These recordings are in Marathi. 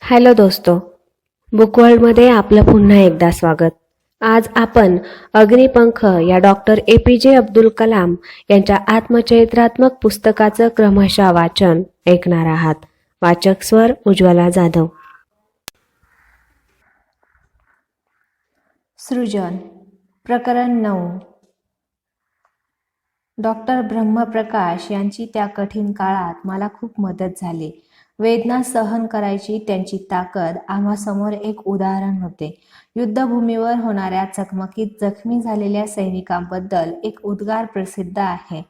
हॅलो दोस्तो, बुकवर्ल्डमध्ये आपलं पुन्हा एकदा स्वागत. आज आपण अग्निपंख या डॉक्टर APJ अब्दुल कलाम यांच्या आत्मचरित्रात्मक पुस्तकाचं क्रमशः वाचन ऐकणार आहात. वाचक स्वर उज्ज्वला जाधव. सृजन प्रकरण 9. डॉक्टर ब्रह्मप्रकाश यांची त्या कठीण काळात मला खूप मदत झाली. वेदना सहन करायची त्यांची ताकद आम्हासमोर एक उदाहरण होते. युद्धभूमीवर होणाऱ्या चकमकीत जखमी झालेल्या सैनिकांबद्दल एक उद्गार प्रसिद्ध आहे.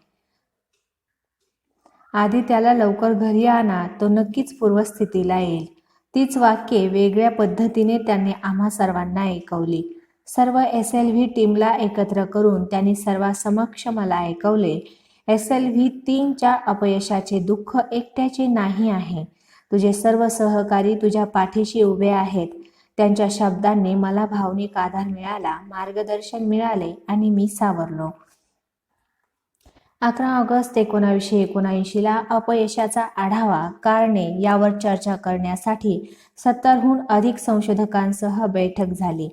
आधी त्याला लवकर घरी आणा, तो नक्कीच पूर्वस्थितीला येईल. तीच वाक्ये वेगळ्या पद्धतीने त्यांनी आम्हा सर्वांना ऐकवली. सर्व SLV टीमला एकत्र करून त्यांनी सर्वांसमक्ष मला ऐकवले. SLV 3च्या अपयशाचे दुःख एकट्याचे नाही आहे. तुझे सर्व सहकारी तुझ्या पाठीशी उभे आहेत. त्यांच्या शब्दांनी मला भावनिक आधार मिळाला, मार्गदर्शन मिळाले आणि मी सावरलो. 11 ऑगस्ट 1979ला अपयशाचा आढावा, कारणे यावर चर्चा करण्यासाठी 70हून अधिक संशोधकांसह बैठक झाली.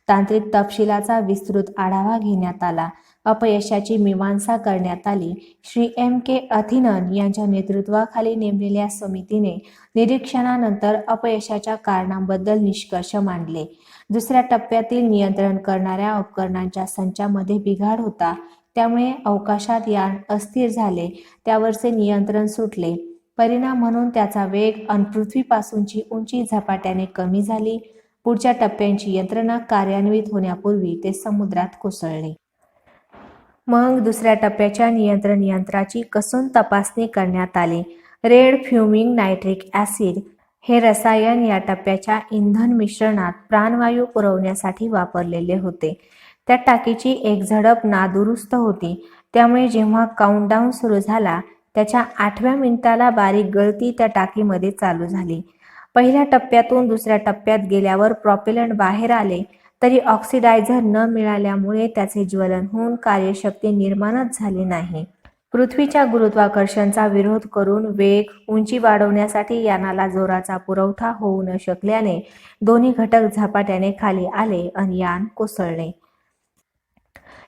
तांत्रिक तपशिलाचा विस्तृत आढावा घेण्यात आला. अपयशाची मीमांसा करण्यात आली. श्री M.K. अथिनन यांच्या नेतृत्वाखाली नेमलेल्या समितीने निरीक्षणानंतर अपयशाच्या कारणांबद्दल निष्कर्ष मांडले. दुसऱ्या टप्प्यातील नियंत्रण करणाऱ्या उपकरणांच्या संचामध्ये बिघाड होता, त्यामुळे अवकाशात यान अस्थिर झाले, त्यावरचे नियंत्रण सुटले. परिणाम म्हणून त्याचा वेग आणि पृथ्वीपासूनची उंची झपाट्याने कमी झाली. पुढच्या टप्प्यांची यंत्रणा कार्यान्वित होण्यापूर्वी ते समुद्रात कोसळले. मग दुसऱ्या टप्प्याच्या नियंत्रण यंत्राची कसून तपासणी करण्यात आली. रेड फ्युमिंग नायट्रिक ॲसिड हे रसायन या टप्प्याच्या इंधन मिश्रणात प्राणवायू पुरवण्यासाठी वापरलेले होते. त्या टाकीची एक झडप नादुरुस्त होती, त्यामुळे जेव्हा काउंटडाऊन सुरू झाला त्याच्या 8व्या मिनिटाला बारीक गळती त्या टाकीमध्ये चालू झाली. पहिल्या टप्प्यातून दुसऱ्या टप्प्यात गेल्यावर प्रॉपेलंट बाहेर आले, तरी ऑक्सिडायझर न मिळाल्यामुळे त्याचे ज्वलन होऊन कार्यशक्ती निर्माणच झाली नाही. पृथ्वीच्या गुरुत्वाकर्षणाचा विरोध करून वेग, उंची वाढवण्यासाठी यानाला जोराचा पुरवठा होऊ न शकल्याने दोन्ही घटक झपाट्याने खाली आले आणि यान कोसळले.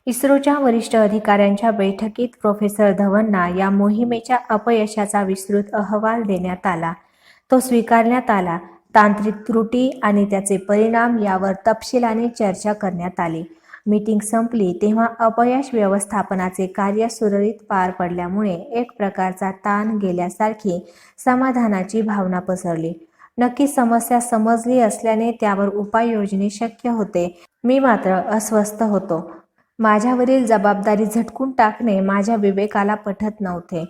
इस्रोच्या वरिष्ठ अधिकाऱ्यांच्या बैठकीत प्रोफेसर धवनना या मोहिमेच्या अपयशाचा विस्तृत अहवाल देण्यात आला. तो स्वीकारण्यात आला. तांत्रिक त्रुटी आणि त्याचे परिणाम यावर तपशिलाने चर्चा करण्यात आली. मीटिंग संपली तेव्हा अपयश व्यवस्थापनाचे कार्य सुरळीत पार पडल्यामुळे एक प्रकारचा ताण गेल्यासारखी समाधानाची भावना पसरली. नक्की समस्या समजली असल्याने त्यावर उपाय योजणे शक्य होते. मी मात्र अस्वस्थ होतो. माझ्यावरील जबाबदारी झटकून टाकणे माझ्या विवेकाला पटत नव्हते.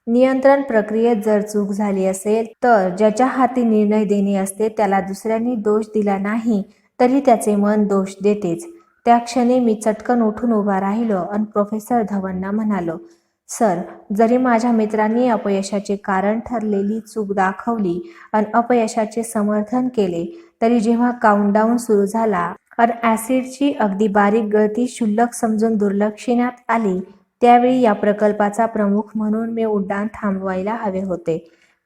नियंत्रण प्रक्रियेत जर चूक झाली असेल तर ज्याच्या हाती निर्णय देणे असते त्याला दुसऱ्यांनी दोष दिला नाही तरी त्याचे मन दोष देतेच. त्या क्षणी मी चटकन उठून उभा राहिलो आणि प्रोफेसर धवनना म्हणालो, सर, जरी माझ्या मित्रांनी अपयशाचे कारण ठरलेली चूक दाखवली आणि अपयशाचे समर्थन केले, तरी जेव्हा काउंटडाऊन सुरू झाला आणि ॲसिडची अगदी बारीक गळती क्षुल्लक समजून दुर्लक्षिण्यात आली, त्यावेळी या प्रकल्पाचा प्रमुख म्हणून मी उड्डाण थांबवायला हवे होते.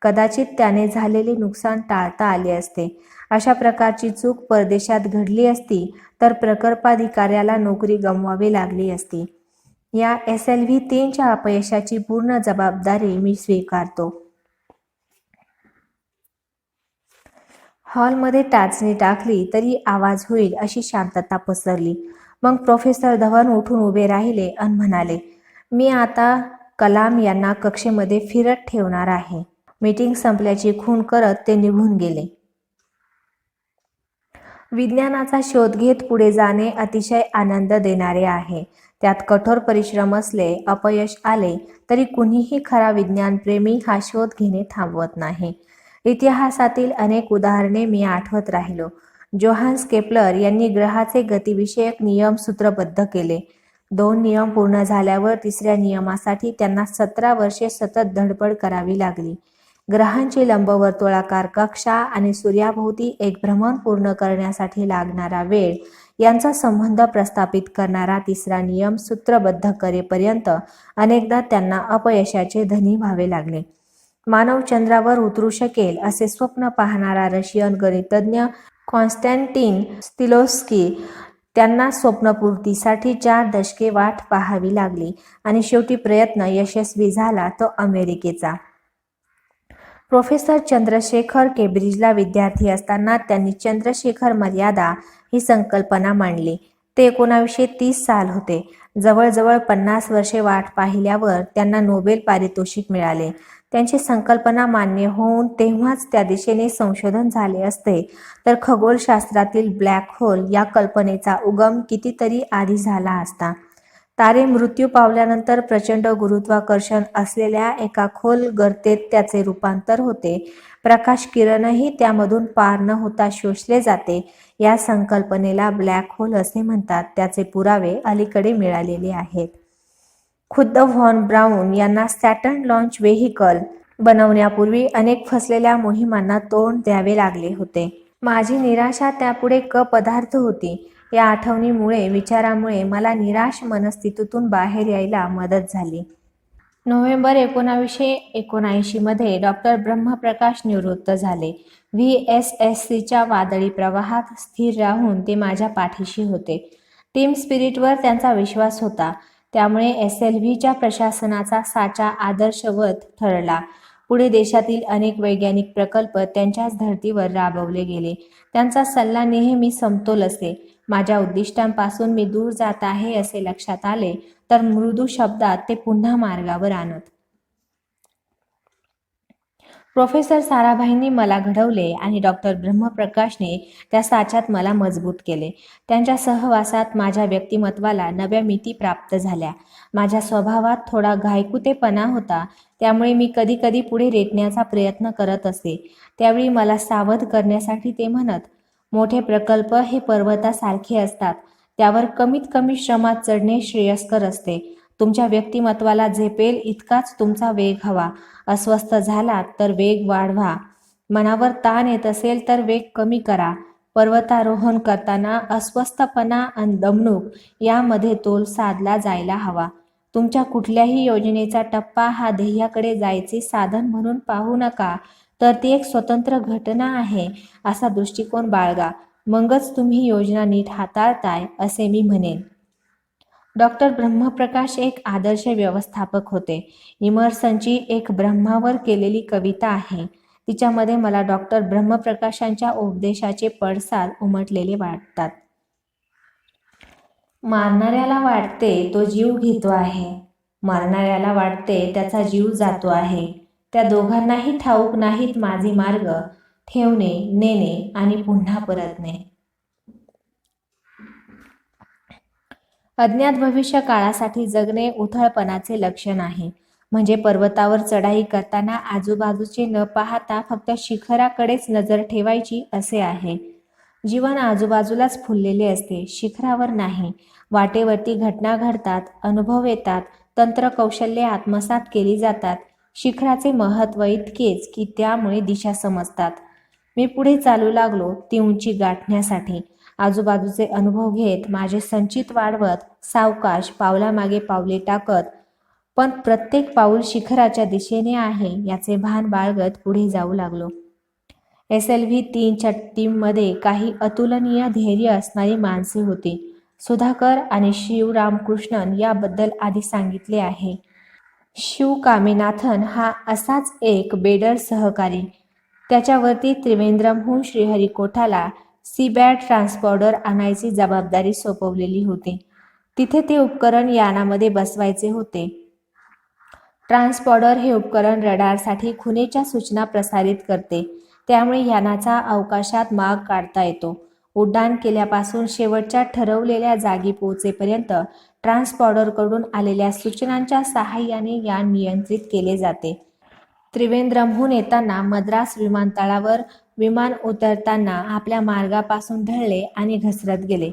कदाचित त्याने झालेले नुकसान टाळता आले असते. अशा प्रकारची चूक परदेशात घडली असती तर प्रकल्पाधिकाऱ्याला नोकरी गमवावी लागली असती. या SLV 3च्या अपयशाची पूर्ण जबाबदारी मी स्वीकारतो. हॉलमध्ये टाचणी टाकली तरी आवाज होईल अशी शांतता पसरली. मग प्रोफेसर धवन उठून उभे राहिले आणि म्हणाले, मी आता कलाम यांना कक्षेमध्ये फिरत ठेवणार आहे. मीटिंग संपल्याची खूण करत ते निघून गेले. विज्ञानाचा शोध घेत पुढे जाणे अतिशय आनंद देणारे आहे. त्यात कठोर परिश्रम असले, अपयश आले तरी कुणीही खरा विज्ञानप्रेमी हा शोध घेणे थांबवत नाही. इतिहासातील अनेक उदाहरणे मी आठवत राहिलो. जोहान्स केपलर यांनी ग्रहाचे गतिविषयक नियम सूत्रबद्ध केले. 2 नियम पूर्ण झाल्यावर तिसऱ्या नियमासाठी त्यांना 17 वर्षे सतत धडपड करावी लागली. ग्रहांची लंबवर्तुळाकार कक्षा आणि सूर्याभोवती एक भ्रमण पूर्ण करण्यासाठी लागणारा वेळ यांचा संबंध प्रस्थापित करणारा तिसरा नियम सूत्रबद्ध करेपर्यंत अनेकदा त्यांना अपयशाचे धनी व्हावे लागले. मानव चंद्रावर उतरू शकेल असे स्वप्न पाहणारा रशियन गणितज्ञ कॉन्स्टँटिन स्तिलोस्की त्यांना स्वप्नपूर्तीसाठी 4 दशके वाट पाहावी लागली आणि शेवटी प्रयत्न यशस्वी झाला तो अमेरिकेचा. प्रोफेसर चंद्रशेखर केंब्रिजला विद्यार्थी असताना त्यांनी चंद्रशेखर मर्यादा ही संकल्पना मांडली. ते 1930 साल होते. जवळजवळ 50 वर्षे वाट पाहिल्यावर त्यांना नोबेल पारितोषिक मिळाले. त्यांची संकल्पना मान्य होऊन तेव्हाच त्या दिशेने संशोधन झाले असते तर खगोलशास्त्रातील ब्लॅक होल या कल्पनेचा उगम कितीतरी आधी झाला असता. तारे मृत्यू पावल्यानंतर प्रचंड गुरुत्वाकर्षण असलेल्या एका खोल गर्तेत त्याचे रूपांतर होते. प्रकाश किरणही त्यामधून पार न होता शोषले जाते. या संकल्पनेला ब्लॅक होल असे म्हणतात. त्याचे पुरावे अलीकडे मिळालेले आहेत. खुद्द व्हॉन ब्राऊन यांना सॅटर्न लॉन्च व्हेइकल बनवण्यापूर्वी अनेक फसलेल्या मोहिमांना तोंड द्यावे लागले होते. माझी निराशा त्यापुढे पदार्थ होती. या आठवणीमुळे विचारामुळे मला निराश मनस्थितीतून बाहेर यायला मदत झाली. नोव्हेंबर 1979 मध्ये डॉक्टर ब्रह्मप्रकाश निवृत्त झाले. VSSCच्या वादळी प्रवाहात स्थिर राहून ते माझ्या पाठीशी होते. टीम स्पिरिटवर त्यांचा विश्वास होता. त्यामुळे SLVच्या प्रशासनाचा साचा आदर्शवत ठरला. पुढे देशातील अनेक वैज्ञानिक प्रकल्प त्यांच्याच धर्तीवर राबवले गेले. त्यांचा सल्ला नेहमी समतोल असे. माझ्या उद्दिष्टांपासून मी दूर जात आहे असे लक्षात आले तर मृदू शब्दात ते पुन्हा मार्गावर आणत. प्रोफेसर साराभाईंनी मला घडवले आणि डॉक्टर ब्रह्मप्रकाशने त्या साच्यात मला मजबूत केले. त्यांच्या सहवासात माझ्या व्यक्तिमत्वाला नव्या मिती प्राप्त झाल्या. माझ्या स्वभावात थोडा घायकुतेपणा होता. त्यामुळे मी कधीकधी पुढे रेटण्याचा प्रयत्न करत असे. त्यावेळी मला सावध करण्यासाठी ते म्हणत, मोठे प्रकल्प हे पर्वतासारखे असतात. त्यावर कमीत कमी श्रमात चढणे श्रेयस्कर असते. तुमच्या व्यक्तिमत्वाला झेपेल इतकाच तुमचा वेग हवा. अस्वस्थ झालात तर वेग वाढवा. मनावर ताण येत असेल तर वेग कमी करा. पर्वतारोहण करताना अस्वस्थपणा आणि दमणूक यामध्ये तोल साधला जायला हवा. तुमच्या कुठल्याही योजनेचा टप्पा हा ध्येयाकडे जायचे साधन म्हणून पाहू नका, तर ती एक स्वतंत्र घटना आहे असा दृष्टिकोन बाळगा. मगच तुम्ही योजना नीट हाताळताय असे मी म्हणेन. डॉक्टर ब्रह्मप्रकाश एक आदर्श व्यवस्थापक होते. इमर्सनची एक ब्रह्मावर केलेली कविता आहे. तिच्यामध्ये मला डॉक्टर ब्रह्मप्रकाशांच्या उपदेशाचे पडसाद उमटलेले वाटतात. मारणाऱ्याला वाटते तो जीव घेतो आहे, मरणाऱ्याला वाटते त्याचा जीव जातो आहे. त्या दोघांनाही ठाऊक नाहीत माझे मार्ग, ठेवणे, नेणे आणि पुन्हा परतणे. अज्ञात भविष्य काळासाठी जगणे उथळपणाचे लक्षण आहे. म्हणजे पर्वतावर चढाई करताना आजूबाजूचे न पाहता फक्त शिखराकडेच नजर ठेवायची असे आहे. जीवन आजूबाजूलाच फुललेले असते, शिखरावर नाही. वाटेवरती घटना घडतात, अनुभव येतात, तंत्रकौशल्ये आत्मसात केली जातात. शिखराचे महत्त्व इतकेच की त्यामुळे दिशा समजतात. मी पुढे चालू लागलो ती उंची गाठण्यासाठी. आजूबाजूचे अनुभव घेत, माझे संचित वाढवत, सावकाश पावलामागे पावले टाकत, पण प्रत्येक पाऊल शिखराच्या दिशेने आहे याचे भान बाळगत पुढे जाऊ लागलो. SLV 3च्या टीममध्ये काही अतुलनीय धैर्य असणारी माणसे होती. सुधाकर आणि शिवरामकृष्णन याबद्दल आधी सांगितले आहे. शिव कामेनाथन हा असाच एक बेडर सहकारी. त्याच्यावरती त्रिवेंद्रमहून श्रीहरिकोटाला सीबॅट ट्रान्सपॉडर आणायची जबाबदारी सोपवलेली होती. तिथे ते उपकरण यानामध्ये बसवायचे होते. ट्रान्सपॉडर हे उपकरण रडारसाठी खुणेच्या सूचना प्रसारित करते. त्यामुळे यानाचा अवकाशात माग काढता येतो. उड्डाण केल्यापासून शेवटच्या ठरवलेल्या जागी पोहोचेपर्यंत ट्रान्सपॉडरकडून आलेल्या सूचनांच्या सहाय्याने यान नियंत्रित केले जाते. त्रिवेंद्रमहून येताना मद्रास विमानतळावर विमान उतरताना आपल्या मार्गापासून ढळले आणि घसरत गेले.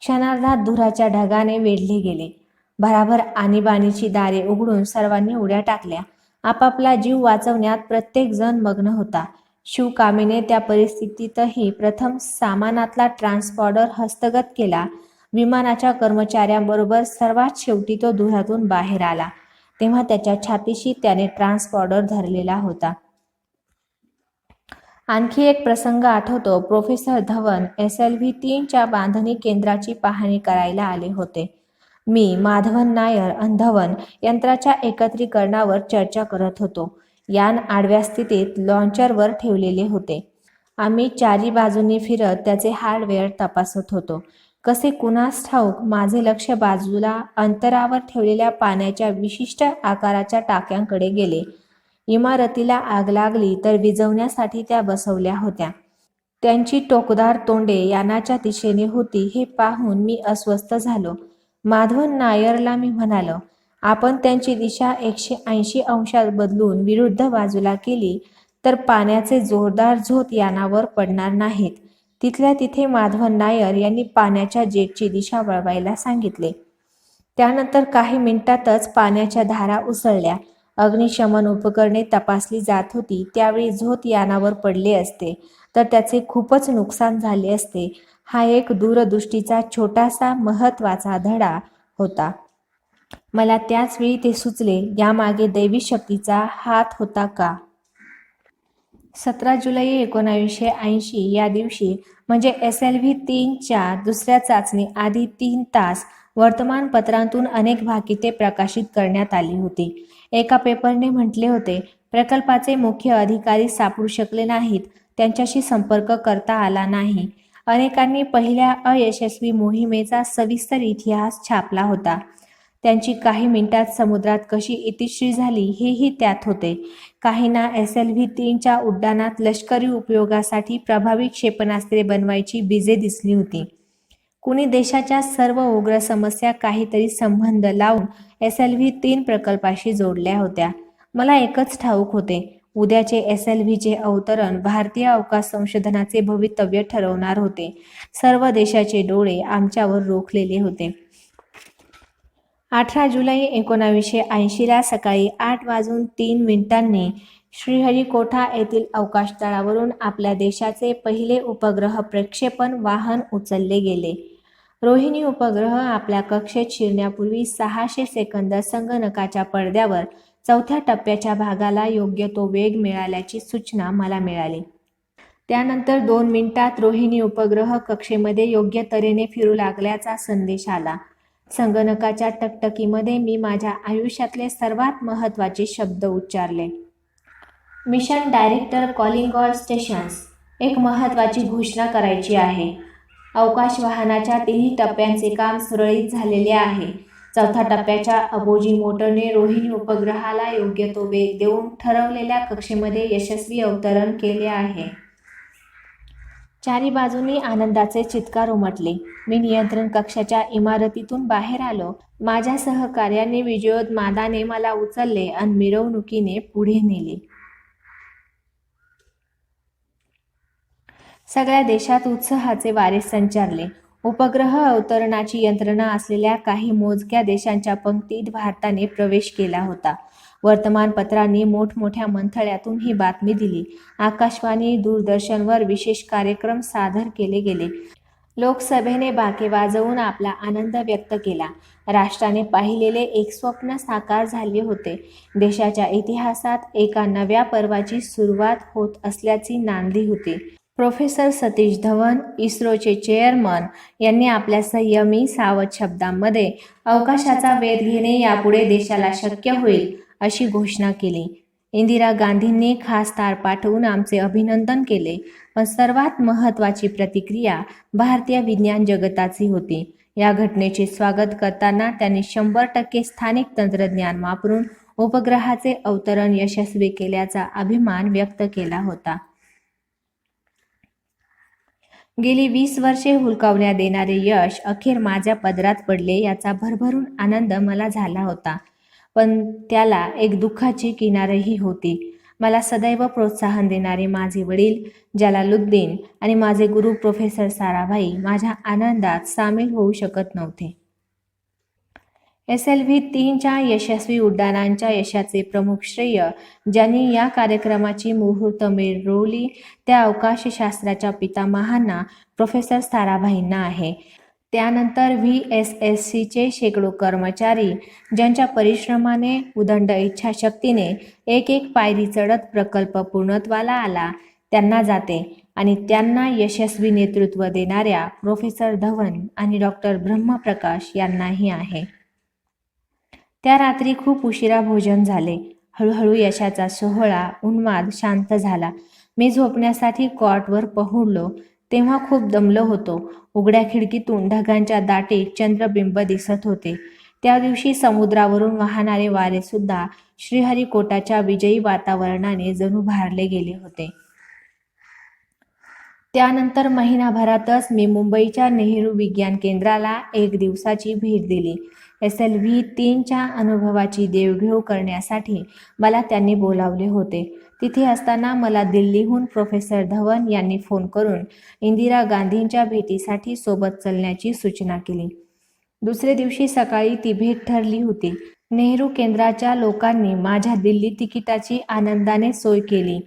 क्षणार्धात धुराच्या ढगाने वेढले गेले. भराभर आणीबाणीची दारे उघडून सर्वांनी उड्या टाकल्या. आपापला जीव वाचवण्यात प्रत्येक जण मग्न होता. शिवकामेने त्या परिस्थितीतही प्रथम सामानातला ट्रान्सपॉडर हस्तगत केला. विमानाच्या कर्मचाऱ्यांबरोबर सर्वात शेवटी तो धुरातून बाहेर आला. तेव्हा त्याच्या छातीशी त्याने ट्रान्सपॉन्डर धरलेला होता. आणखी एक प्रसंग आठवतो. प्रोफेसर धवन SLV-3च्या बांधणी केंद्राची पाहणी करायला आले होते. मी, माधवन नायर आणि धवन यंत्राच्या एकत्रीकरणावर चर्चा करत होतो. यान आडव्या स्थितीत लॉन्चरवर ठेवलेले होते. आम्ही चारी बाजूंनी फिरत त्याचे हार्डवेअर तपासत होतो. कसे कुणास ठाऊक माझे लक्ष बाजूला अंतरावर ठेवलेल्या पाण्याच्या विशिष्ट आकाराच्या टाक्यांकडे गेले. इमारतीला आग लागली तर विझवण्यासाठी त्या बसवल्या होत्या. त्यांची टोकदार तोंडे यानाच्या दिशेने होती हे पाहून मी अस्वस्थ झालो. माधवन नायरला मी म्हणालो, आपण त्यांची दिशा 180 अंशात बदलून विरुद्ध बाजूला केली तर पाण्याचे जोरदार झोत यानावर पडणार नाहीत. तिथल्या तिथे माधवन नायर यांनी पाण्याच्या जेटची दिशा वळवायला सांगितले. त्यानंतर काही मिनिटातच पाण्याच्या धारा उसळल्या. अग्निशमन उपकरणे तपासली जात होती. त्यावेळी झोत यानावर पडले असते तर त्याचे खूपच नुकसान झाले असते. हा एक दूरदृष्टीचा छोटासा महत्त्वाचा धडा होता. मला त्याच वेळी ते सुचले, यामागे दैवी शक्तीचा हात होता का? 17 जुलै 1980 या दिवशी म्हणजे SLV-3च्या दुसऱ्या चाचणी आधी 3 तास वर्तमानपत्रांतून अनेक भाकिते प्रकाशित करण्यात आली होती. एका पेपरने म्हटले होते, प्रकल्पाचे मुख्य अधिकारी सापडू शकले नाहीत, त्यांच्याशी संपर्क करता आला नाही. अनेकांनी पहिल्या अयशस्वी मोहिमेचा सविस्तर इतिहास छापला होता. त्यांची काही मिनिटात समुद्रात कशी इतिश्री झाली हेही त्यात होते. काहींना SLV-3च्या उड्डाणात लष्करी उपयोगासाठी प्रभावी क्षेपणास्त्रे बनवायची बीजे दिसली होती. कुणी देशाच्या सर्व उग्र समस्या काहीतरी संबंध लावून SLV-3 प्रकल्पाशी जोडल्या होत्या. मला एकच ठाऊक होते, उद्याचे SLVचे अवतरण भारतीय अवकाश संशोधनाचे भवितव्य ठरवणार होते. सर्व देशाचे डोळे आमच्यावर रोखलेले होते. 18 जुलै 1980ला सकाळी 8:03 श्रीहरिकोटा येथील अवकाशतळावरून आपल्या देशाचे पहिले उपग्रह प्रक्षेपण वाहन उचलले गेले. रोहिणी उपग्रह आपल्या कक्षेत शिरण्यापूर्वी 600 सेकंद संगणकाच्या पडद्यावर चौथ्या टप्प्याच्या भागाला योग्य तो वेग मिळाल्याची सूचना मला मिळाली. त्यानंतर 2 मिनिटात रोहिणी उपग्रह कक्षेमध्ये योग्य तऱ्हेने फिरू लागल्याचा संदेश आला. संगणकाच्या टकटकीमध्ये मी माझ्या आयुष्यातले सर्वात महत्त्वाचे शब्द उच्चारले. Mission director calling all stations. एक महत्त्वाची घोषणा करायची आहे. अवकाश वाहनाच्या 3 टप्प्यांचे काम सुरळीत झालेले आहे. चौथ्या टप्प्याच्या अबोजी मोटरने रोहिणी उपग्रहाला योग्य तो वेग देऊन ठरवलेल्या कक्षेमध्ये यशस्वी अवतरण केले आहे. चारी बाजूंनी आनंदाचे चित्कार उमटले. मी नियंत्रण कक्षाच्या इमारतीतून बाहेर आलो. माझ्या सहकार्याने विजयोन्मादाने मला उचलले आणि मिरवणुकीने पुढे नेले. सगळ्या देशात उत्साहाचे वारे संचारले. उपग्रह अवतरणाची यंत्रणा असलेल्या काही मोजक्या देशांच्या पंक्तीत भारताने प्रवेश केला होता. वर्तमानपत्रांनी मोठमोठ्या मंथळ्यातून ही बातमी दिली. आकाशवाणी, दूरदर्शनवर विशेष कार्यक्रम सादर केले गेले. लोकसभेने बाके वाजवून आपला आनंद व्यक्त केला. राष्ट्राने पाहिलेले एक स्वप्न साकार झाले होते. देशाच्या इतिहासात एका नव्या पर्वाची सुरुवात होत असल्याची नांदी होती. प्रोफेसर सतीश धवन, इस्रोचे चेअरमन यांनी आपल्या संयमी सावध शब्दांमध्ये अवकाशाचा वेध घेणे यापुढे देशाला शक्य होईल अशी घोषणा केली. इंदिरा गांधींनी खास तार पाठवून आमचे अभिनंदन केले. पण सर्वात महत्त्वाची प्रतिक्रिया भारतीय विज्ञान जगताची होती. या घटनेचे स्वागत करताना त्यांनी 100% स्थानिक तंत्रज्ञान वापरून उपग्रहाचे अवतरण यशस्वी केल्याचा अभिमान व्यक्त केला होता. गेली 20 वर्षे हुलकावण्या देणारे यश अखेर माझ्या पदरात पडले याचा भरभरून आनंद मला झाला होता. पण त्याला एक दुःखाची किनारही होती. मला सदैव प्रोत्साहन देणारे माझे वडील जलालुद्दीन आणि माझे गुरु प्रोफेसर साराभाई माझ्या आनंदात सामील होऊ शकत नव्हते. SLV-3च्या यशस्वी उड्डाणांच्या यशाचे प्रमुख श्रेय ज्यांनी या कार्यक्रमाची मुहूर्तमेढ रोवली त्या अवकाशशास्त्राच्या पितामहांना प्रोफेसर साराभाईंना आहे. त्यानंतर VSSCचे शेकडो कर्मचारी ज्यांच्या परिश्रमाने उदंड इच्छाशक्तीने एक एक पायरी चढत प्रकल्प पूर्णत्वाला आला त्यांना जाते आणि त्यांना यशस्वी नेतृत्व देणाऱ्या प्रोफेसर धवन आणि डॉक्टर ब्रह्मप्रकाश यांनाही आहे. त्या रात्री खूप उशिरा भोजन झाले. हळूहळू यशाचा सोहळा उन्माद शांत झाला. मी झोपण्यासाठी कॉटवर पहुडलो तेव्हा खूप दमलो होतो. उघड्या खिडकीतून ढगांच्या दाटीत चंद्रबिंब दिसत होते. त्या दिवशी समुद्रावरून वाहणारे वारे सुद्धा श्रीहरिकोटाच्या विजयी वातावरणाने जणू भारले गेले होते. त्यानंतर महिनाभरातच मी मुंबईच्या नेहरू विज्ञान केंद्राला एक दिवसाची भेट दिली. SLV-3च्या अनुभवाची देवघेव करण्यासाठी मला त्यांनी बोलावले होते. तिथे असताना मला दिल्लीहून प्रोफेसर धवन यांनी फोन करून इंदिरा गांधींच्या भेटीसाठी सोबत चालण्याची सूचना केली. दुसरे दिवशी सकाळी ती भेट ठरली होती. नेहरू केंद्राच्या लोकांनी माझ्या दिल्ली तिकिटाची आनंदाने सोय केली.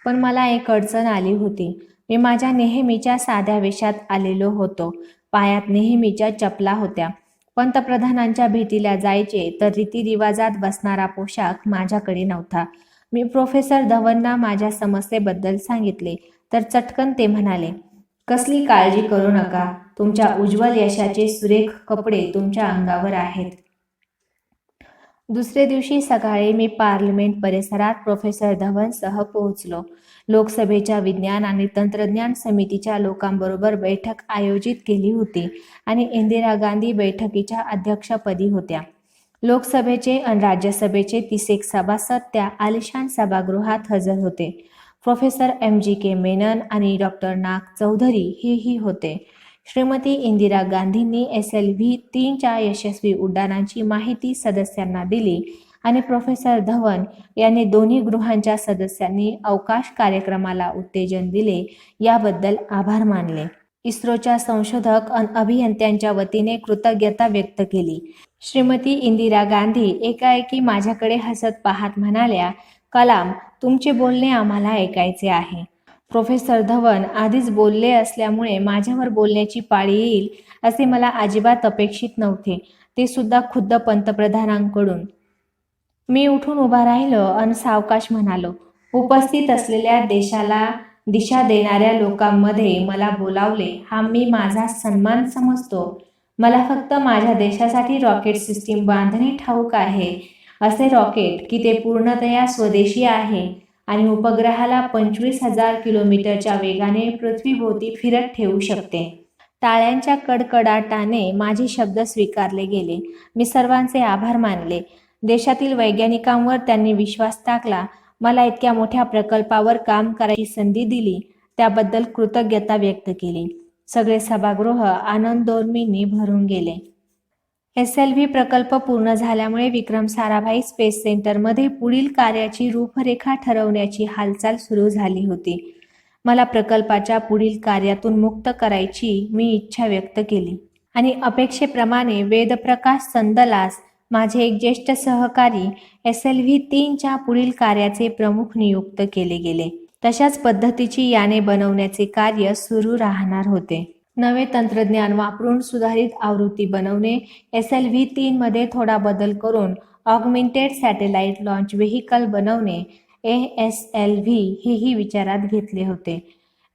पण मला एक अडचण आली होती. मी माझ्या नेहमीच्या साध्या वेशात आलेलो होतो. पायात नेहमीच्या चपला होत्या. पंतप्रधानांच्या भेटीला जायचे तर रीतिरिवाजात बसणारा पोशाख माझ्याकडे नव्हता. मी प्रोफेसर धवनना माझ्या समस्येबद्दल सांगितले तर चटकन ते म्हणाले, कसली काळजी करू नका, तुमच्या उज्ज्वल यशाचे सुरेख कपडे तुमच्या अंगावर आहेत. दुसरे दिवशी सकाळी मी पार्लिमेंट परिसरात प्रोफेसर धवनसह पोहोचलो. लोकसभेच्या विज्ञान आणि तंत्रज्ञान समितीच्या लोकांबरोबर बैठक आयोजित केली होती आणि इंदिरा गांधी बैठकीच्या अध्यक्षपदी होत्या. लोकसभेचे आणि राज्यसभेचे 31 सभासद त्या आलिशान सभागृहात हजर होते. प्रोफेसर MGK मेनन आणि डॉक्टर नाग चौधरी हेही होते. श्रीमती इंदिरा गांधींनी SLV-3च्या यशस्वी उड्डाणांची माहिती सदस्यांना दिली आणि प्रोफेसर धवन यांनी दोन्ही गृहांच्या सदस्यांनी अवकाश कार्यक्रमाला उत्तेजन दिले याबद्दल आभार मानले. इस्रोच्या संशोधक आणि अभियंत्यांच्या वतीने कृतज्ञता व्यक्त केली. श्रीमती इंदिरा गांधी एकाएकी माझ्याकडे हसत पाहत म्हणाल्या, कलाम, तुमचे बोलणे आम्हाला ऐकायचे आहे. प्रोफेसर धवन आधीच बोलले असल्यामुळे माझ्यावर बोलण्याची पाळी येईल असे मला अजिबात अपेक्षित नव्हते, ते सुद्धा खुद्द पंतप्रधानांकडून. मी उठून उभा राहिलो आणि सावकाश म्हणालो, उपस्थित असलेल्या देशाला दिशा देणाऱ्या लोकांमध्ये मला बोलावले हा मी माझा सन्मान समजतो. मला फक्त माझ्या देशासाठी रॉकेट सिस्टीम बांधणे ठाऊक आहे. असे रॉकेट की ते पूर्णतया स्वदेशी आहे आणि उपग्रहाला 25,000 किलोमीटरच्या वेगाने पृथ्वीभोवती फिरत ठेवू शकते. टाळ्यांच्या कडकडाटाने माझे शब्द स्वीकारले गेले. मी सर्वांचे आभार मानले. देशातील वैज्ञानिकांवर त्यांनी विश्वास टाकला. मला इतक्या मोठ्या प्रकल्पावर काम करायची संधी दिली त्याबद्दल कृतज्ञता व्यक्त केली. सगळे सभागृह आनंदोर्मींनी भरून गेले. SLV प्रकल्प पूर्ण झाल्यामुळे विक्रम साराभाई स्पेस सेंटरमध्ये पुढील कार्याची रूपरेखा ठरवण्याची हालचाल सुरू झाली होती. मला प्रकल्पाच्या पुढील कार्यातून मुक्त करायची मी इच्छा व्यक्त केली आणि अपेक्षेप्रमाणे वेदप्रकाश संदलास, माझे एक ज्येष्ठ सहकारी, SLV-3च्या पुढील कार्याचे प्रमुख नियुक्त केले गेले. तशाच पद्धतीची याने बनवण्याचे कार्य सुरू राहणार होते. नवे तंत्रज्ञान वापरून सुधारित आवृत्ती बनवणे, SLV-3 मध्ये थोडा बदल करून ऑगमेंटेड सॅटेलाइट लॉन्च व्हेकल बनवणे, ASLV हेही विचारात घेतले होते.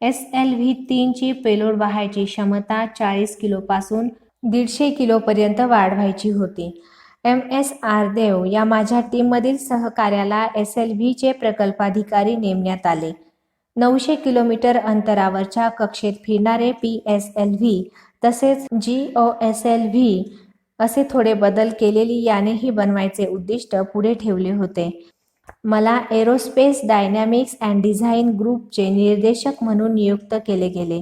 SLV-3ची पेलोड वाहायची क्षमता 40 किलोपासून 150 किलोपर्यंत वाढवायची होती. MS.R. देव या माझ्या टीममधील सहकार्याला SLVचे प्रकल्पाधिकारी नेमण्यात आले. 900 किलोमीटर अंतरावरच्या कक्षेत फिरणारे PSLV तसेच GOSLV असे थोडे बदल केलेली यानेही बनवायचे उद्दिष्ट पुढे ठेवले होते. मला एरोस्पेस डायनॅमिक्स अँड डिझाईन ग्रुपचे निर्देशक म्हणून नियुक्त केले गेले.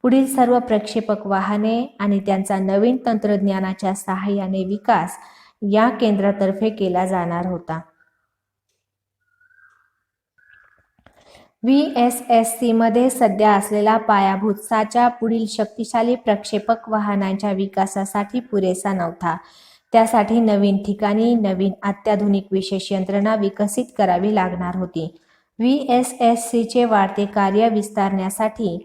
पुढील सर्व प्रक्षेपक वाहने आणि त्यांचा नवीन तंत्रज्ञानाच्या सहाय्याने विकास या केंद्रातर्फे केला जाणार होता. VSSC मध्ये सध्या असलेला पायाभूत साचा पुढील शक्तिशाली प्रक्षेपक वाहनांच्या विकासासाठी पुरेसा नव्हता. त्यासाठी नवीन ठिकाणी नवीन अत्याधुनिक विशेष यंत्रणा विकसित करावी लागणार होती. VSSCचे वाढते कार्य विस्तारण्यासाठी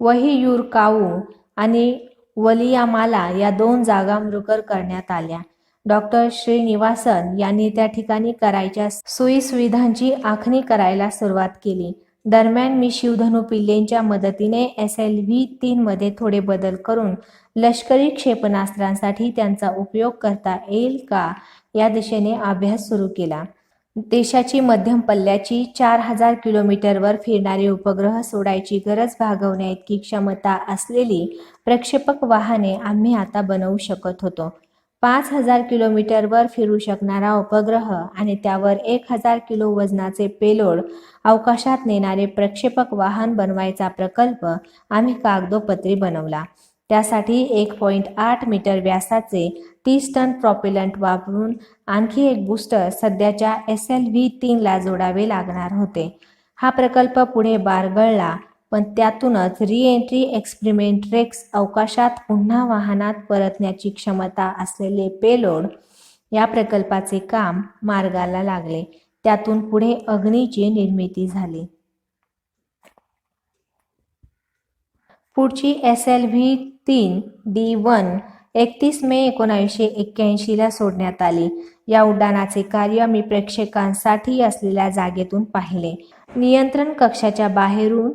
वहियूरकावू आणि वलियामाला या 2 जागा मृकर करण्यात आल्या. डॉक्टर श्रीनिवासन यांनी त्या ठिकाणी करायच्या सोयीसुविधांची आखणी करायला सुरुवात केली. दरम्यान मी शिवधनु पिल्लेंच्या मदतीने SLV-3 मध्ये थोडे बदल करून लष्करी क्षेपणास्त्रांसाठी त्यांचा उपयोग करता येईल का या दिशेने अभ्यास सुरू केला. देशाची मध्यम पल्ल्याची 4000 किलोमीटरवर फिरणारे उपग्रह सोडायची गरज भागवण्याइतकी क्षमता असलेली प्रक्षेपक वाहने आम्ही आता बनवू शकत होतो. 5000 किलोमीटरवर फिरू शकणारा उपग्रह आणि त्यावर 1000 किलो वजनाचे पेलोड अवकाशात नेणारे प्रक्षेपक वाहन बनवायचा प्रकल्प आम्ही कागदोपत्री बनवला. त्यासाठी 1.8 मीटर व्यासाचे 30 टन प्रॉपेलंट वापरून आणखी एक बूस्टर सध्याच्या SLV-3 ला जोडावे लागणार होते. हा प्रकल्प पुढे बारगळला, पण त्यातूनच रिएंट्री एक्सपेरिमेंट रेक्स अवकाशात पुन्हा वाहनात परतण्याची क्षमता असलेले पेलोड या प्रकल्पाचे काम मार्गाला लागले. त्यातून पुढे अग्नीची निर्मिती झाली. पुढची SLV-3 D1 31 मे 1981 ला सोडण्यात आली. या उड्डाणाचे कार्य मी प्रेक्षकांसाठी असलेल्या जागेतून पाहिले. नियंत्रण कक्षाच्या बाहेरून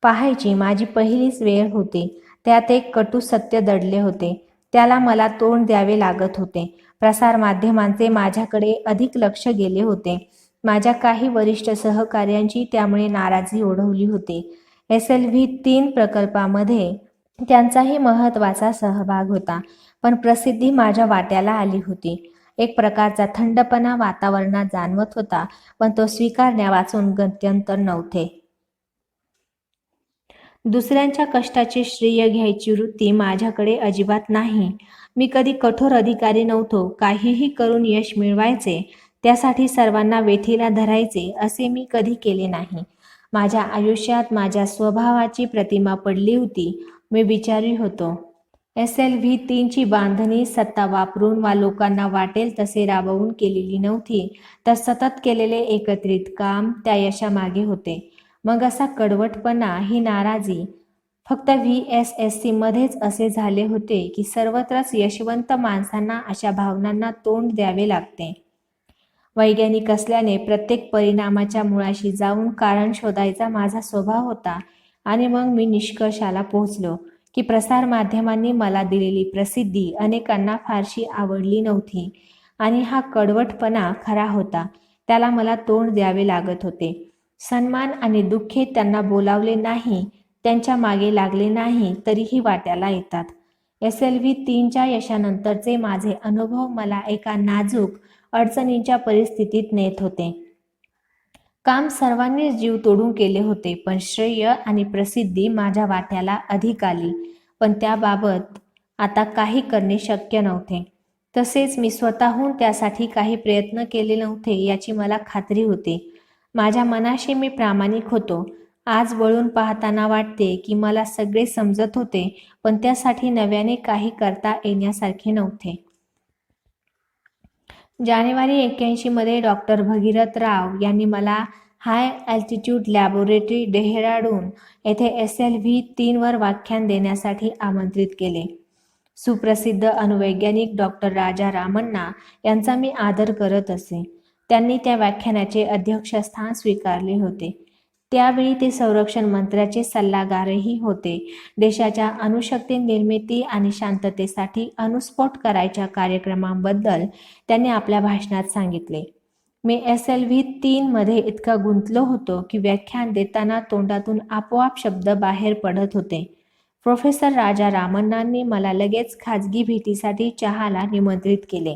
पाहायची माझी पहिलीच वेळ होती. त्यात एक कटू सत्य दडले होते. त्याला मला तोंड द्यावे लागत होते. प्रसारमाध्यमांचे माझ्याकडे अधिक लक्ष गेले होते. माझ्या काही वरिष्ठ सहकार्यांची त्यामुळे नाराजी ओढवली होती. SLV-3 प्रकल्पामध्ये त्यांचाही महत्त्वाचा सहभाग होता, पण प्रसिद्धी माझ्या वाट्याला आली होती. एक प्रकारचा थंडपणा वातावरणात जाणवत होता, पण तो स्वीकारण्यावाचून गत्यंतर नव्हते. दुसऱ्यांच्या कष्टाचे श्रेय घ्यायची वृत्ती माझ्याकडे अजिबात नाही. मी कधी कठोर अधिकारी नव्हतो. काहीही करून यश मिळवायचे, त्यासाठी सर्वांना वेठीला धरायचे असे मी कधी केले नाही. माझ्या आयुष्यात माझ्या स्वभावाची प्रतिमा पडली होती. मी विचारी होतो. SLV-3 ची बांधणी सत्ता वापरून वा लोकांना वाटेल तसे राबवून केलेली नव्हती, तर सतत केलेले एकत्रित काम त्या यशामागे होते. मग असा कडवटपणा, ही नाराजी फक्त VSSC मध्येच असे झाले होते की सर्वत्रच यशवंत माणसांना अशा भावनांना तोंड द्यावे लागते. वैज्ञानिक असल्याने प्रत्येक परिणामाच्या मुळाशी जाऊन कारण शोधायचा माझा स्वभाव होता. आणि मग मी निष्कर्षाला पोहोचलो की प्रसारमाध्यमांनी मला दिलेली प्रसिद्धी अनेकांना फारशी आवडली नव्हती आणि हा कडवटपणा खरा होता. त्याला मला तोंड द्यावे लागत होते. सन्मान आणि दुःखे त्यांना बोलावले नाही, त्यांच्या मागे लागले नाही तरीही वाट्याला येतात. SLV-3 च्या यशानंतरचे माझे अनुभव मला एका नाजूक अडचणीच्या परिस्थितीत नेत होते. काम सर्वांनीच जीव तोडून केले होते, पण श्रेय आणि प्रसिद्धी माझ्या वाट्याला अधिक आली. पण त्याबाबत आता काही करणे शक्य नव्हते. तसेच मी स्वतःहून त्यासाठी काही प्रयत्न केले नव्हते याची मला खात्री होती. माझ्या मनाशी मी प्रामाणिक होतो. आज वळून पाहताना वाटते की मला सगळे समजत होते, पण त्यासाठी नव्याने काही करता येण्यासारखे नव्हते. जानेवारी 81 मध्ये डॉक्टर भगीरथ राव यांनी मला हाय अल्टिट्यूड लॅबोरेटरी डेहराडून येथे SLV-3 वर व्याख्यान देण्यासाठी आमंत्रित केले. सुप्रसिद्ध अणुवैज्ञानिक डॉक्टर राजा रामन्ना यांचा मी आदर करत असे. त्यांनी त्या व्याख्यानाचे अध्यक्षस्थान स्वीकारले होते. त्यावेळी ते संरक्षण मंत्र्याचे सल्लागारही होते. देशाच्या अणुशक्ती निर्मिती आणि शांततेसाठी अणुस्फोट करायच्या कार्यक्रमांबद्दल त्यांनी आपल्या भाषणात सांगितले. मी SLV-3 मध्ये इतका गुंतलो होतो की व्याख्यान देताना तोंडातून आपोआप शब्द बाहेर पडत होते. प्रोफेसर राजा रामन्नांनी मला लगेच खाजगी भेटीसाठी चहाला निमंत्रित केले.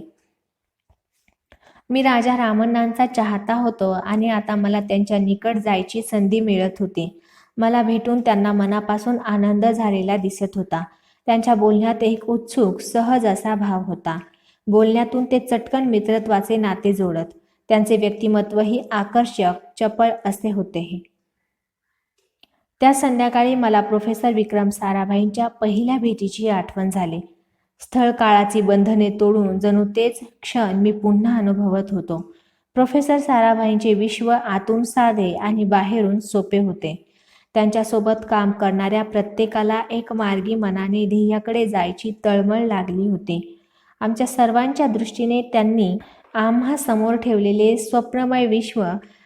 मी राजा रामन्नांचा चाहता होतो आणि आता मला त्यांच्या निकट जायची संधी मिळत होती. मला भेटून त्यांना मनापासून आनंद झालेला दिसत होता. त्यांच्या बोलण्यात एक उत्सुक, सहज असा भाव होता. बोलण्यातून ते चटकन मित्रत्वाचे नाते जोडत. त्यांचे व्यक्तिमत्वही आकर्षक, चपळ असे होते. त्या संध्याकाळी मला प्रोफेसर विक्रम साराभाईंच्या पहिल्या भेटीची आठवण झाली. स्थळ काळाची बंधने तोडून जणू तेच क्षण मी पुन्हा अनुभवत होतो. प्रोफेसर साराभाईंचे विश्व आतून साधे आणि बाहेरून सोपे होते. त्यांच्यासोबत काम करणाऱ्या प्रत्येकाला एक मार्गी मनाने ध्येयाकडे जायची तळमळ लागली होती. आमच्या सर्वांच्या दृष्टीने त्यांनी आम्हा समोर ठेवलेले स्वप्नमय विश्व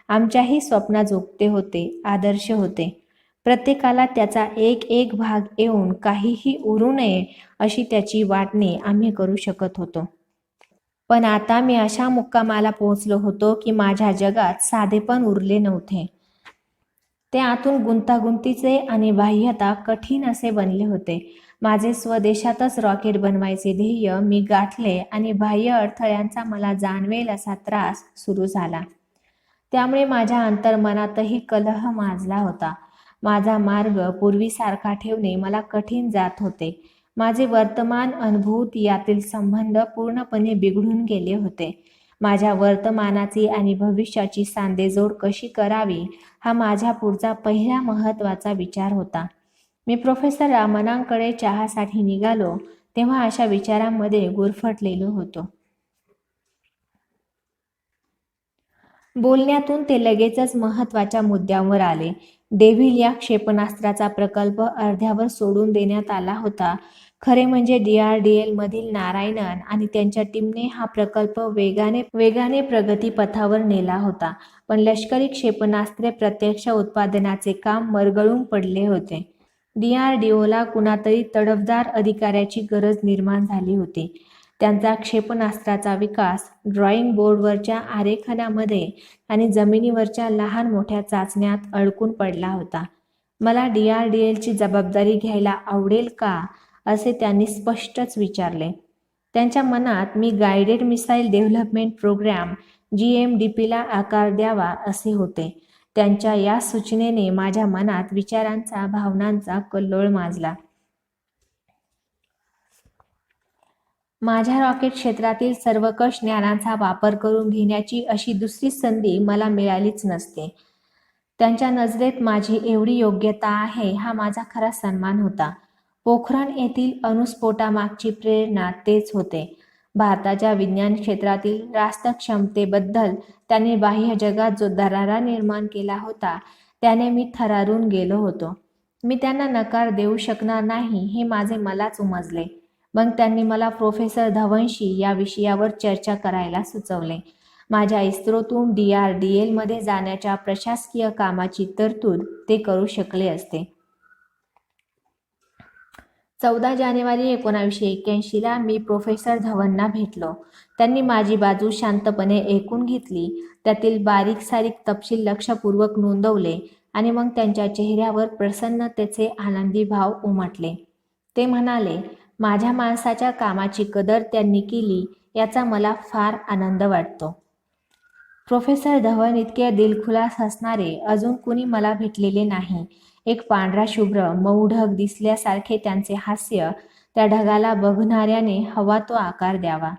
आमच्याही स्वप्नाजोगते होते, आदर्श होते. प्रत्येकाला त्याचा एक एक भाग येऊन काहीही उरू नये अशी त्याची वाटणी आम्ही करू शकत होतो. पण आता मी अशा मुक्कामाला पोहोचलो होतो की माझ्या जगात साधेपण उरले नव्हते. ते आतून गुंतागुंतीचे आणि बाह्यता कठीण असे बनले होते. माझे स्वदेशातच रॉकेट बनवायचे ध्येय मी गाठले आणि बाह्य अडथळ्यांचा मला जाणवेल असा त्रास सुरू झाला. त्यामुळे माझ्या अंतर्मनातही कलह माजला होता. माझा मार्ग पूर्वीसारखा ठेवणे मला कठीण जात होते. माझे वर्तमान अनुभूत यातील संबंध पूर्णपणे बिघडून गेले होते. माझ्या वर्तमानाची आणि भविष्याची सांधेजोड कशी करावी हा माझ्या पुढचा पहिला महत्त्वाचा विचार होता. मी प्रोफेसर रामनांकडे चहासाठी निघालो तेव्हा अशा विचारांमध्ये गुरफटलेलो होतो. बोलण्यातून ते लगेचच महत्त्वाच्या मुद्द्यावर आले. डेव्हिल या क्षेपणास्त्राचा प्रकल्प अर्ध्यावर सोडून देण्यात आला होता. खरे म्हणजे DRDL मधील नारायणन आणि त्यांच्या टीमने हा प्रकल्प वेगाने प्रगतीपथावर नेला होता. पण लष्करी क्षेपणास्त्रे प्रत्यक्ष उत्पादनाचे काम मरगळून पडले होते. DRDOला कुणातरी तडफदार अधिकाऱ्याची गरज निर्माण झाली होती. त्यांचा क्षेपणास्त्राचा विकास ड्रॉईंग बोर्डवरच्या आरेखनामध्ये आणि जमिनीवरच्या लहान मोठ्या चाचण्यात अडकून पडला होता. मला DRDLची जबाबदारी घ्यायला आवडेल का असे त्यांनी स्पष्टच विचारले. त्यांच्या मनात मी गायडेड मिसाईल डेव्हलपमेंट प्रोग्राम GMDPला आकार द्यावा असे होते. त्यांच्या या सूचनेने माझ्या मनात विचारांचा भावनांचा कल्लोळ माजला. माझ्या रॉकेट क्षेत्रातील सर्वकष ज्ञानाचा वापर करून घेण्याची अशी दुसरी संधी मला मिळालीच नसते. त्यांच्या नजरेत माझी एवढी योग्यता आहे हा माझा खरा सन्मान होता. पोखरण येथील अणुस्फोटामागची प्रेरणा तेच होते. भारताच्या विज्ञान क्षेत्रातील रास्त क्षमतेबद्दल त्यांनी बाह्य जगात जो दरारा निर्माण केला होता त्याने मी थरारून गेलो होतो. मी त्यांना नकार देऊ शकणार नाही हे माझे मलाच उमजले. मग त्यांनी मला प्रोफेसर धवनशी या विषयावर चर्चा करायला सुचवले. माझ्या इस्रोतून DRDLमध्ये जाण्याच्या प्रशासकीय कामाची तरतूद ते करू शकले असते. 14 जानेवारी 1981ला मी प्रोफेसर धवनना भेटलो. त्यांनी माझी बाजू शांतपणे ऐकून घेतली, त्यातील बारीक सारीक तपशील लक्षपूर्वक नोंदवले आणि मग त्यांच्या चेहऱ्यावर प्रसन्नतेचे आनंदी भाव उमटले. ते म्हणाले, माझ्या माणसाच्या कामाची कदर त्यांनी केली याचा मला फार आनंद वाटतो. प्रोफेसर धवन इतके दिलखुलास हसणारे अजून कुणी मला भेटलेले नाही. एक पांढरा शुभ्र मऊ ढग दिसल्यासारखे त्यांचे हास्य त्या ढगाला बघणाऱ्याने हवा तो आकार द्यावा.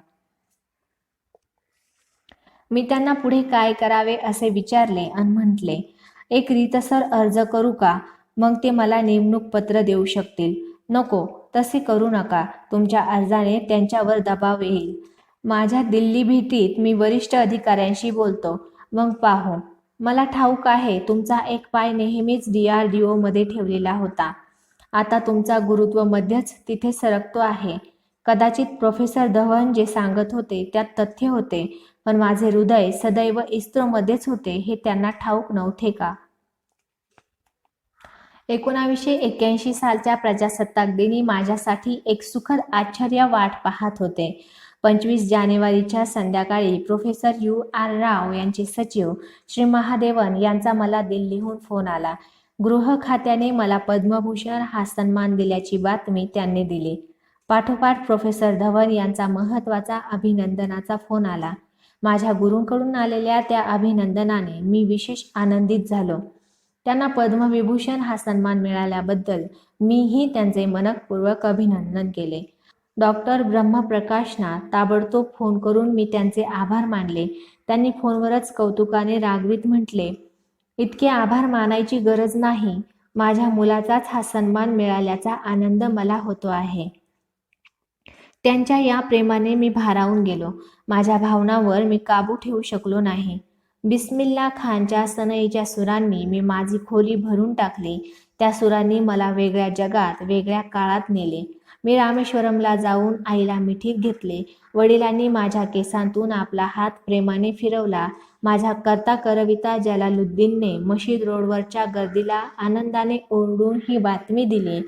मी त्यांना पुढे काय करावे असे विचारले आणि म्हटले, एक रीतसर अर्ज करू का? मग ते मला नेमणूक पत्र देऊ शकतील. नको, तसे करू नका. तुमच्या अर्जाने त्यांच्यावर दबाव येईल. माझ्या दिल्ली भेटीत मी वरिष्ठ अधिकाऱ्यांशी बोलतो, मग पाहू. मला ठाऊक आहे तुमचा एक पाय नेहमीच DRDOमध्ये ठेवलेला होता. आता तुमचा गुरुत्व मध्यच तिथे सरकतो आहे. कदाचित प्रोफेसर धवन जे सांगत होते त्यात तथ्य होते, पण माझे हृदय सदैव इस्रोमध्येच होते हे त्यांना ठाऊक नव्हते का? 1981 सालच्या प्रजासत्ताक दिनी माझ्यासाठी एक सुखद आश्चर्य वाट पाहत होते. 25 जानेवारीच्या संध्याकाळी प्रोफेसर UR राव यांचे सचिव श्री महादेवन यांचा मला दिल्लीहून फोन आला. गृह खात्याने मला पद्मभूषण हा सन्मान दिल्याची बातमी त्यांनी दिली. पाठोपाठ प्रोफेसर धवन यांचा महत्त्वाचा अभिनंदनाचा फोन आला. माझ्या गुरूंकडून आलेल्या त्या अभिनंदनाने मी विशेष आनंदित झालो. त्यांना पद्मविभूषण हा सन्मान मिळाल्याबद्दल मीही त्यांचे मनःपूर्वक अभिनंदन केले. डॉक्टर ब्रह्मप्रकाशना ताबडतोब फोन करून मी त्यांचे आभार मानले. त्यांनी फोनवरच कौतुकाने रागवीत म्हटले, इतके आभार मानायची गरज नाही. माझ्या मुलाचाच हा सन्मान मिळाल्याचा आनंद मला होतो आहे. त्यांच्या या प्रेमाने मी भारावून गेलो. माझ्या भावनांवर मी काबू ठेवू शकलो नाही. बिस्मिल्ला खानच्या सनईच्या सुरांनी मी माझी खोली भरून टाकली. त्या सुरांनी मला वेगळ्या जगात, वेगळ्या काळात नेले. मी रामेश्वरमला जाऊन आईला मिठीत घेतले. वडिलांनी माझ्या केसांतून आपला हात प्रेमाने फिरवला. माझा करता करविता जलालुद्दीनने मशीद रोडवरच्या गर्दीला आनंदाने ओरडून ही बातमी दिली.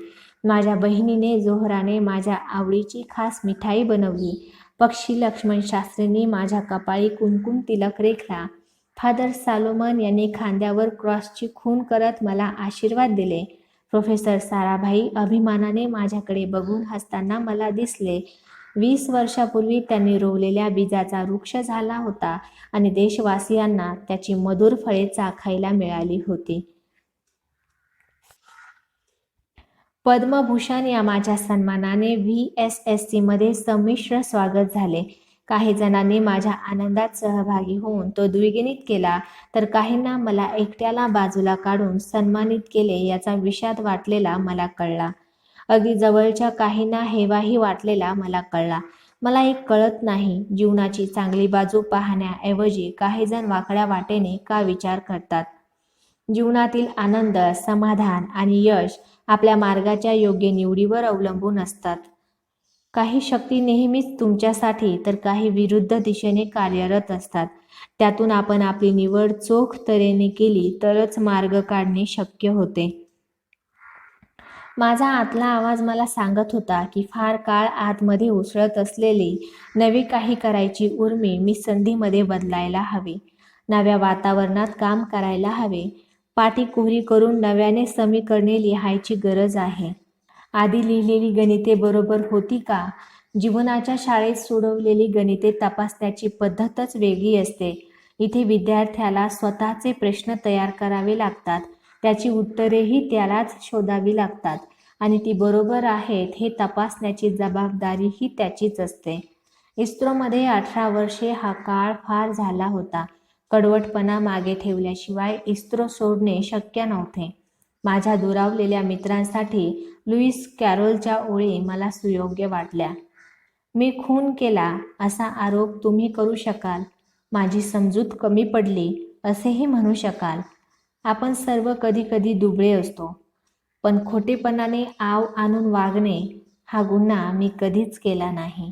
माझ्या बहिणीने जोहराने माझ्या आवडीची खास मिठाई बनवली. पक्षी लक्ष्मण शास्त्रींनी माझ्या कपाळी कुंकुम तिलक रेखला. फादर सालोमन यांनी खांद्यावर क्रॉसची खूण करत मला आशीर्वाद दिले. प्रोफेसर साराभाई अभिमानाने माझ्याकडे बघून हसताना मला दिसले. 20 वर्षापूर्वी त्यांनी रोवलेल्या बीजाचा वृक्ष झाला होता आणि देशवासियांना त्याची मधुर फळे चाखायला मिळाली होती. पद्मभूषण या माझ्या सन्मानाने VSSC मध्ये संमिश्र स्वागत झाले. काही जणांनी माझ्या आनंदात सहभागी होऊन तो द्विगुणित केला, तर काहींना मला एकट्याला बाजूला काढून सन्मानित केले याचा विषाद वाटलेला मला कळला. अगदी जवळच्या काहींना हेवाही वाटलेला मला कळला. मला एक कळत नाही, जीवनाची चांगली बाजू पाहण्याऐवजी काही जण वाकड्या वाटेने का विचार करतात. जीवनातील आनंद, समाधान आणि यश आपल्या मार्गाच्या योग्य निवडीवर अवलंबून असतात. काही शक्ती नेहमीच तुमच्यासाठी तर काही विरुद्ध दिशेने कार्यरत असतात. त्यातून आपण आपली निवड चोख तऱ्हेने केली तरच मार्ग काढणे शक्य होते. माझा आतला आवाज मला सांगत होता की फार काळ आतमध्ये उसळत असलेली नवी काही करायची उर्मी मी संधीमध्ये बदलायला हवी. नव्या वातावरणात काम करायला हवे. पाटी कोरी करून नव्याने समीकरणे लिहायची गरज आहे. आधी लिहिलेली गणिते बरोबर होती का? जीवनाच्या शाळेत सोडवलेली गणिते तपासण्याची पद्धतच वेगळी असते. इथे विद्यार्थ्याला स्वतःचे प्रश्न तयार करावे लागतात. त्याची उत्तरेही त्यालाच शोधावी लागतात आणि ती बरोबर आहेत हे तपासण्याची जबाबदारीही त्याचीच असते. इस्रोमध्ये 18 वर्षे हा काळ फार झाला होता. कडवटपणा मागे ठेवल्याशिवाय इस्रो सोडणे शक्य नव्हते. माझ्या दुरावलेल्या मित्रांसाठी लुईस कॅरोलच्या ओळी मला सुयोग्य वाटल्या. मी खून केला असा आरोप तुम्ही करू शकाल. माझी समजूत कमी पडली असेही म्हणू शकाल. आपण सर्व कधी कधी दुबळे असतो, पण खोटेपणाने आव आणून वागणे हा गुन्हा मी कधीच केला नाही.